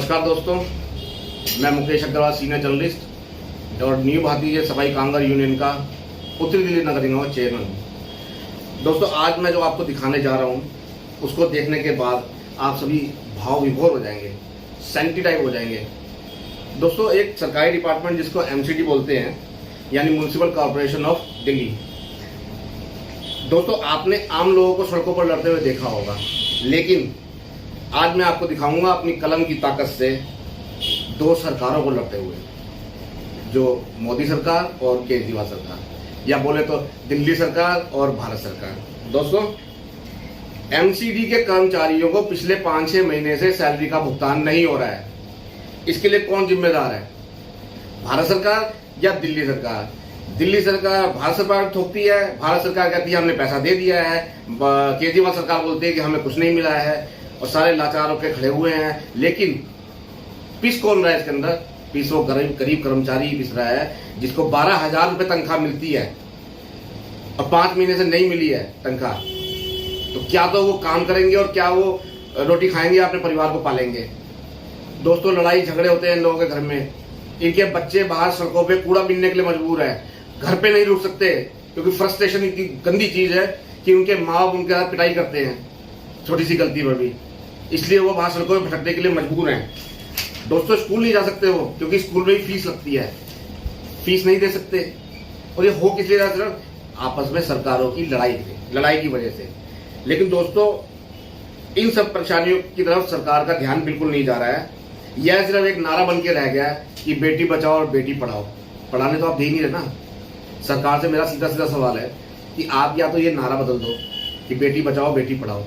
नमस्कार दोस्तों, मैं मुकेश अग्रवाल, सीनियर जर्नलिस्ट और न्यू भारतीय सफाई कामगार यूनियन का उत्तरी दिल्ली नगर निगम चेयरमैन हूँ। दोस्तों, आज मैं जो आपको दिखाने जा रहा हूँ उसको देखने के बाद आप सभी भाव विभोर हो जाएंगे, सेंसिटाइव हो जाएंगे। दोस्तों, एक सरकारी डिपार्टमेंट जिसको एमसीडी बोलते हैं, यानी म्युनिसिपल कॉर्पोरेशन ऑफ दिल्ली। दोस्तों, आपने आम लोगों को सड़कों पर लड़ते हुए देखा होगा, लेकिन आज मैं आपको दिखाऊंगा अपनी कलम की ताकत से दो सरकारों को लड़ते हुए, जो मोदी सरकार और केजरीवाल सरकार, या बोले तो दिल्ली सरकार और भारत सरकार। दोस्तों, एमसीडी के कर्मचारियों को पिछले 5-6 महीने से सैलरी का भुगतान नहीं हो रहा है। इसके लिए कौन जिम्मेदार है, भारत सरकार या दिल्ली सरकार? दिल्ली सरकार भारत सरकार ठोकती है, भारत सरकार कहती है हमने पैसा दे दिया है, केजरीवाल सरकार बोलती है कि हमें कुछ नहीं मिला है, और सारे लाचार होकर खड़े हुए हैं। लेकिन पिस कौन रहा है इसके अंदर? पिस वो गरीब कर्मचारी पिस रहा है जिसको 12,000 रुपये तनख्वाह मिलती है और 5 महीने से नहीं मिली है तनख्वाह। तो क्या तो वो काम करेंगे और क्या वो रोटी खाएंगे, अपने परिवार को पालेंगे? दोस्तों, लड़ाई झगड़े होते हैं इन लोगों के घर में, इनके बच्चे बाहर सड़कों पे कूड़ा बीनने के लिए मजबूर है, घर पे नहीं रुक सकते क्योंकि फ्रस्ट्रेशन इतनी गंदी चीज है कि उनके माँ बाप उनके साथ पिटाई करते हैं छोटी सी गलती पर भी, इसलिए वो बाहर सड़कों में भटकने के लिए मजबूर हैं। दोस्तों, स्कूल नहीं जा सकते हो क्योंकि स्कूल में ही फीस लगती है, फीस नहीं दे सकते। और ये हो किस लिए रहा है? आपस में सरकारों की लड़ाई की वजह से। लेकिन दोस्तों, इन सब परेशानियों की तरफ सरकार का ध्यान बिल्कुल नहीं जा रहा है। यह सिर्फ एक नारा बन के रह गया है कि बेटी बचाओ और बेटी पढ़ाओ। पढ़ाने तो आप दे ही नहीं रहे ना। सरकार से मेरा सीधा सीधा सवाल है कि आप या तो ये नारा बदल दो कि बेटी बचाओ बेटी पढ़ाओ,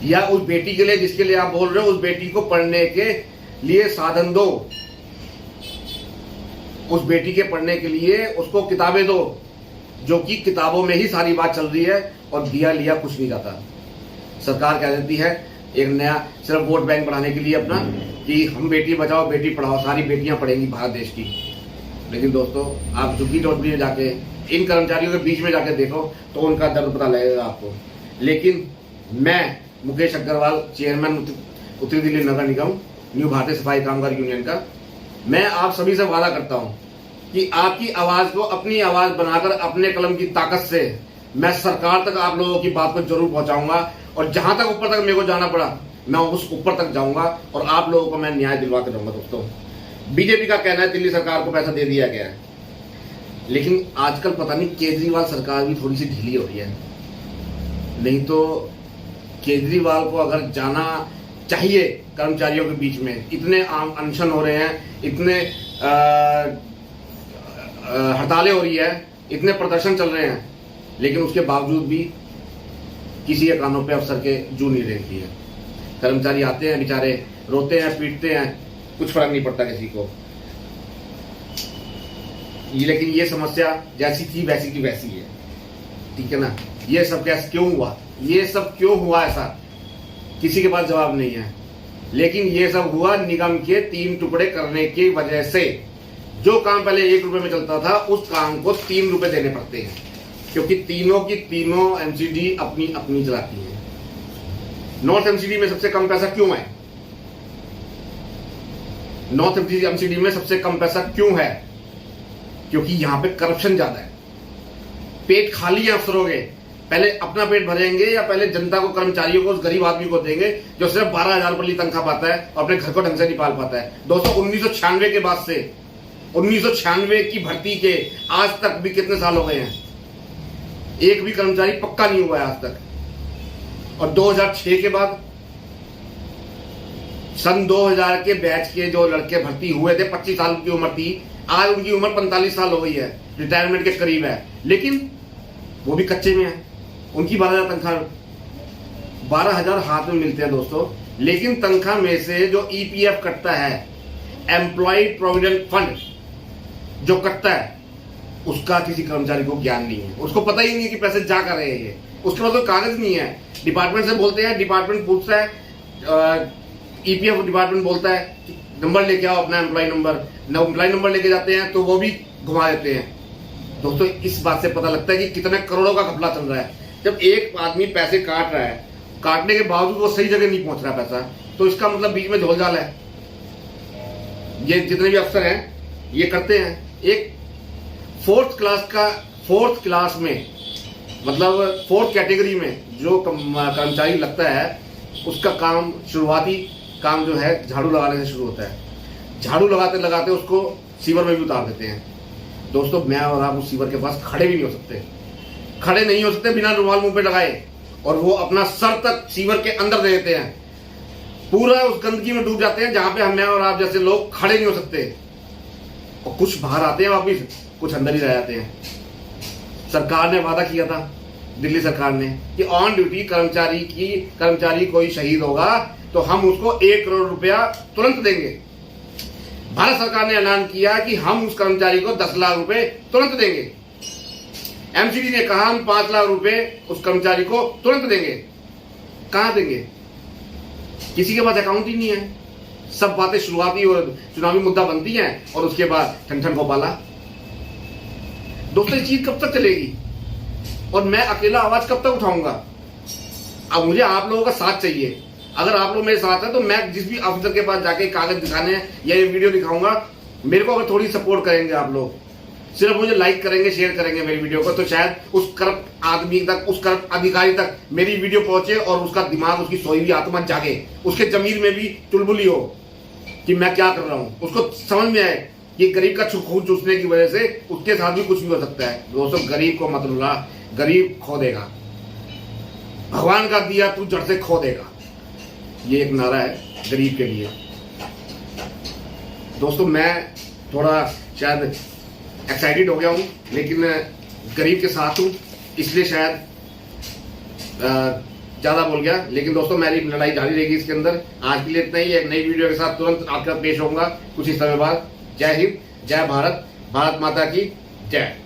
या उस बेटी के लिए जिसके लिए आप बोल रहे हो, उस बेटी को पढ़ने के लिए साधन दो, उस बेटी के पढ़ने के लिए उसको किताबें दो, जो कि किताबों में ही सारी बात चल रही है और दिया लिया कुछ नहीं जाता। सरकार कह देती है एक नया सिर्फ वोट बैंक बढ़ाने के लिए अपना कि हम बेटी बचाओ बेटी पढ़ाओ, सारी बेटियां पढ़ेंगी भारत देश की। लेकिन दोस्तों, आप झुग्गी झोंपड़ी में जाके इन कर्मचारियों के बीच में जाके देखो तो उनका दर्द पता लगेगा आपको। लेकिन मैं मुकेश अग्रवाल, चेयरमैन उत्तरी दिल्ली नगर निगम, न्यू भारतीय सफाई कामगार यूनियन का, मैं आप सभी से वादा करता हूं कि आपकी आवाज को अपनी आवाज बनाकर अपने कलम की ताकत से मैं सरकार तक आप लोगों की बात को जरूर पहुंचाऊंगा, और जहां तक ऊपर तक मेरे को जाना पड़ा मैं उस ऊपर तक जाऊंगा और आप लोगों को मैं न्याय दिलवा कर रहूंगा। दोस्तों, बीजेपी का कहना है दिल्ली सरकार को पैसा दे दिया गया है, लेकिन आजकल पता नहीं केजरीवाल सरकार भी थोड़ी सी ढीली हो रही है। नहीं तो केजरीवाल को अगर जाना चाहिए कर्मचारियों के बीच में, इतने आम अनशन हो रहे हैं, इतने हड़तालें हो रही है, इतने प्रदर्शन चल रहे हैं, लेकिन उसके बावजूद भी किसी के कानों पे अफसर के जू नहीं रेंगती है। कर्मचारी आते हैं, बेचारे रोते हैं, पीटते हैं, कुछ फर्क नहीं पड़ता किसी को। लेकिन ये समस्या जैसी थी वैसी की वैसी है, ठीक है ना? ये सब कैसे क्यों हुआ, ये सब क्यों हुआ, ऐसा किसी के पास जवाब नहीं है। लेकिन ये सब हुआ निगम के 3 टुकड़े करने की वजह से। जो काम पहले 1 रुपए में चलता था, उस काम को 3 रुपए देने पड़ते हैं, क्योंकि तीनों की तीनों एमसीडी अपनी अपनी चलाती है। नॉर्थ एमसीडी में सबसे कम पैसा क्यों है? नॉर्थ एमसीडी में सबसे कम पैसा क्यों है? क्योंकि यहां पे करप्शन ज्यादा है। पेट खाली है अफसरों के, पहले अपना पेट भरेंगे या पहले जनता को, कर्मचारियों को, उस गरीब आदमी को देंगे जो सिर्फ 12,000 रुपये तनख्वाह पाता है और अपने घर को ढंग से नहीं पाल पाता है। दोस्तों, 1996 के बाद से 1996 की भर्ती के आज तक भी कितने साल हो गए हैं, एक भी कर्मचारी पक्का नहीं हुआ है आज तक। और 2006 के बाद सन 2000 के बैच के जो लड़के भर्ती हुए थे, 25 साल की उम्र थी, आज उनकी उम्र 45 साल हो गई है, रिटायरमेंट के करीब है, लेकिन वो भी कच्चे में है। उनकी 12,000 तनख्वाह, 12,000 हाथ में मिलते हैं दोस्तों, लेकिन तनख्वाह में से जो ईपीएफ कटता है, एम्प्लॉय प्रोविडेंट फंड जो कटता है, उसका किसी कर्मचारी को ज्ञान नहीं है। उसको पता ही नहीं है कि पैसे जा कर रहे हैं, उसके पास तो कागज नहीं है। डिपार्टमेंट से बोलते हैं, डिपार्टमेंट पूछता है, ईपीएफ डिपार्टमेंट बोलता है नंबर लेके आओ अपना एम्प्लॉय नंबर लेके जाते हैं तो वो भी घुमा देते हैं। दोस्तों, इस बात से पता लगता है कि कितने करोड़ों का घपला चल रहा है। जब एक आदमी पैसे काट रहा है, काटने के बावजूद वो सही जगह नहीं पहुंच रहा पैसा, तो इसका मतलब बीच में झोलझाल है। ये जितने भी अफसर हैं ये करते हैं। एक फोर्थ क्लास में, मतलब फोर्थ कैटेगरी में जो कर्मचारी लगता है, उसका काम, शुरुआती काम जो है झाड़ू लगाने से शुरू होता है। झाड़ू लगाते लगाते उसको सीवर में भी उतार देते हैं। दोस्तों, मैं और आप उस सीवर के पास खड़े भी नहीं हो सकते, खड़े नहीं हो सकते बिना रुमाल मुंह पे लगाए, और वो अपना सर तक सीवर के अंदर दे देते हैं, पूरा उस गंदगी में डूब जाते हैं जहां पे हम और आप जैसे लोग खड़े नहीं हो सकते। और कुछ बाहर आते हैं वापिस, कुछ अंदर ही रह जाते हैं। सरकार ने वादा किया था, दिल्ली सरकार ने, कि ऑन ड्यूटी कर्मचारी कोई शहीद होगा तो हम उसको 1 करोड़ रुपया तुरंत देंगे। भारत सरकार ने ऐलान किया कि हम उस कर्मचारी को 10 लाख रुपए तुरंत देंगे। एमसीडी ने कहा हम 5 लाख रुपए उस कर्मचारी को तुरंत देंगे। कहां देंगे? किसी के पास अकाउंट ही नहीं है। सब बातें शुरुआती और चुनावी मुद्दा बनती हैं और उसके बाद ठन को पाला। दोस्तों, ये चीज कब तक चलेगी और मैं अकेला आवाज कब तक उठाऊंगा? अब मुझे आप लोगों का साथ चाहिए। अगर आप लोग मेरे साथ हैं तो मैं जिस भी ऑफिसर के पास जाके कागज दिखाने या ये वीडियो दिखाऊंगा, मेरे को अगर थोड़ी सपोर्ट करेंगे आप लोग, सिर्फ मुझे लाइक करेंगे, शेयर करेंगे मेरी वीडियो को, तो शायद उस करप्ट आदमी तक, उस करप्ट अधिकारी तक मेरी वीडियो पहुंचे और उसका दिमाग, उसकी सोई हुई आत्मा जागे, उसके जमीर में भी चुलबुली हो कि मैं क्या कर रहा हूं, उसको समझ में आए कि गरीब का खून चूसने की वजह से उसके साथ भी कुछ भी हो सकता है। दोस्तों, गरीब को मत रुला, गरीब खो देगा। भगवान का दिया तू जड़ से खो देगा, ये एक नारा है गरीब के लिए। दोस्तों, मैं थोड़ा शायद एक्साइटेड हो गया हूं, लेकिन गरीब के साथ हूं, इसलिए शायद ज्यादा बोल गया। लेकिन दोस्तों, मेरी लड़ाई जारी रहेगी इसके अंदर। आज के लिए इतना ही। एक नई वीडियो के साथ तुरंत आपके पेश होऊंगा कुछ ही समय बाद। जय हिंद, जय भारत, भारत माता की जय।